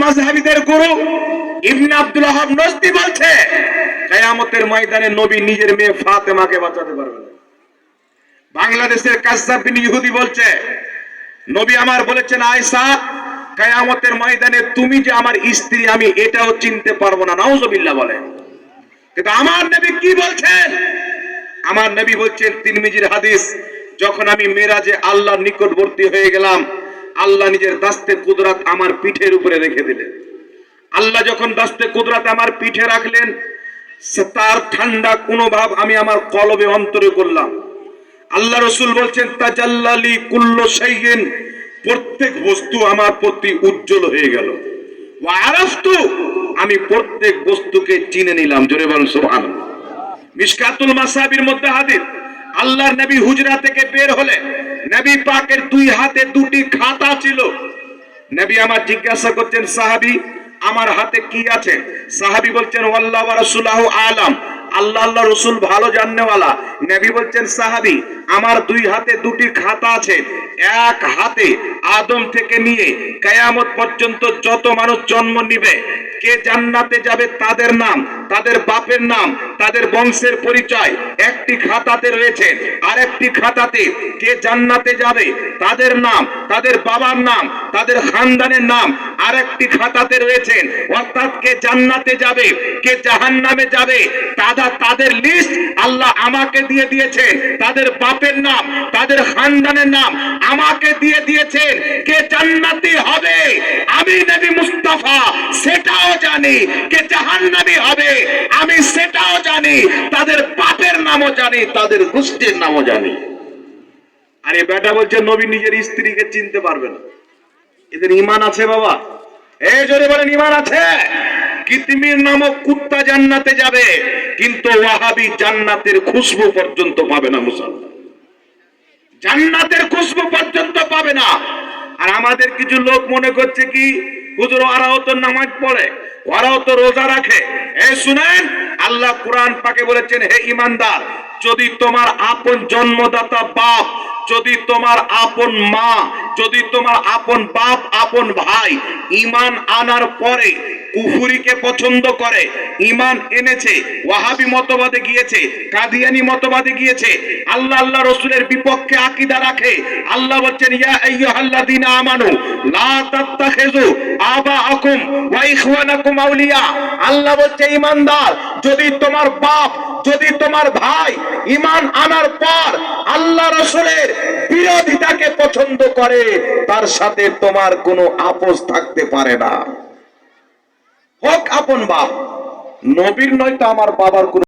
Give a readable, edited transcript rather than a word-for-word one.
মাযহাবীদের গুরু ইবনে আব্দুল ওয়াহাব নজদি বলছে কিয়ামতের ময়দানে নবী নিজের মেয়ে ফাতেমাকে বাঁচাতে পারবে না। বাংলাদেশের কাযযাব বিন ইহুদি বলছে নবী আমার বলেছেন আয়েশা কিয়ামতের ময়দানে তুমি যে আমার স্ত্রী আমি এটাও চিনতে পারবো না। নাউজুবিল্লাহ বলেন। কিন্তু আমার নবী কি বলছেন? আমার নবী বলছেন তিরমিজির হাদিস, যখন আমি মেরাজে আল্লাহর নিকটবর্তী হয়ে গেলাম, আল্লাহ নিজের দাস্তে কুদরত আমার পিঠের উপরে রেখে দিলেন। আল্লাহ যখন দাস্তে কুদরত আমার পিঠে রাখলেন, তার ঠান্ডা কোন ভাব আমি আমার কলবে অন্তরে করলাম। আল্লাহ রাসূল বলছেন তাজাল্লালি কুল্লু শাইইন, প্রত্যেক বস্তু আমার প্রতি উজ্জ্বল হয়ে গেল। ওয়া আরাফতু, আমি প্রত্যেক বস্তুকে চিনে নিলাম। জোরে বলেন সুবহানাল্লাহ। মিশকাতুল মাসাবির মধ্যে হাদিস, আল্লাহর নবী হুজরা থেকে বের হলে নবী পাকের দুই হাতে দুটি খাতা ছিল। নবী আমার জিজ্ঞাসা করছেন সাহাবী আমার হাতে কি আছে? সাহাবী বলছেন ওয়াল্লাহু ওয়া রাসূলুহু আলাম, আল্লাহ আল্লাহ রাসূল ভালো জানেওয়ালা। নবী বলছেন সাহাবী আমার দুই হাতে দুটি খাতা আছে, এক হাতে আদম থেকে নিয়ে কিয়ামত পর্যন্ত যত মানুষ জন্ম নিবে, কে জান্নাতে যাবে তাদের নাম, তাদের বাপের নাম, তাদের বংশের পরিচয় একটি খাতাতে রয়েছে। আরেকটি খাতাতে কে জান্নাতে যাবে তাদের নাম, তাদের বাবার নাম, তাদের খানদানের নাম আরেকটি খাতাতে রয়েছে। অর্থাৎ কে জান্নাতে যাবে কে জাহান্নামে যাবে তাদের লিস্ট আল্লাহ আমাকে দিয়ে দিয়েছেন। তাদের বাপের নাম তাদের খানদানের নাম আমাকে দিয়ে দিয়েছেন। কে জান্নাতি হবে আমি নবী মুস্তাফা সেটাও জানি, কে জাহান্নামী হবে আমি সেটাও জানি, তাদের বাপের নামও জানি, তাদের গোষ্ঠীর নামও জানি। আরে বেটা বলছে নবী নিজের স্ত্রীকে চিনতে পারবে না। এদের ঈমান আছে বাবা? এই জোরে বলেন ঈমান আছে? কিতমির নামক কুত্তা জান্নাতে যাবে, কিন্তু ওয়াহাবি জান্নাতের খুশবু পর্যন্ত পাবে না। মুসলমান জান্নাতের খুশবু পর্যন্ত পাবে না। আর আমাদের কিছু লোক মনে করছে কি হুজুর ওরাও তো নামাজ পড়ে, ওরাও তো রোজা রাখে। এই শুনেন, আল্লাহ কোরআন পাকে বলেছেন হে ঈমানদার, যদি তোমার আপন জন্মদাতা বাপ, যদি তোমার আপন মা, যদি তোমার আপন বাপ আপন ভাই ঈমান আনার পরে কুফরিকে পছন্দ করে, ঈমান এনেছে, ওয়াহাবি মতবাদে গিয়েছে, কাদিয়ানি মতবাদে গিয়েছে, আল্লাহ আল্লাহ রাসূলের বিপক্ষে আকীদা রাখে, আল্লাহ বলেন ইয়া আইয়ুহাল্লাযীনা আমানু লা তাত্তাখিযু আবাআকুম ওয়া ইখওয়ানাকুম আউলিয়া। আল্লাহ বলছে ঈমানদার, যদি তোমার বাপ যদি তোমার ভাই ঈমান আনার পর আল্লাহ রাসূলের বিরোধিতাকে পছন্দ করে, তার সাথে তোমার কোনো আপোষ থাকতে পারে না। হোক আপন বাপ, নবীর নয় তো আমার বাবার কোনো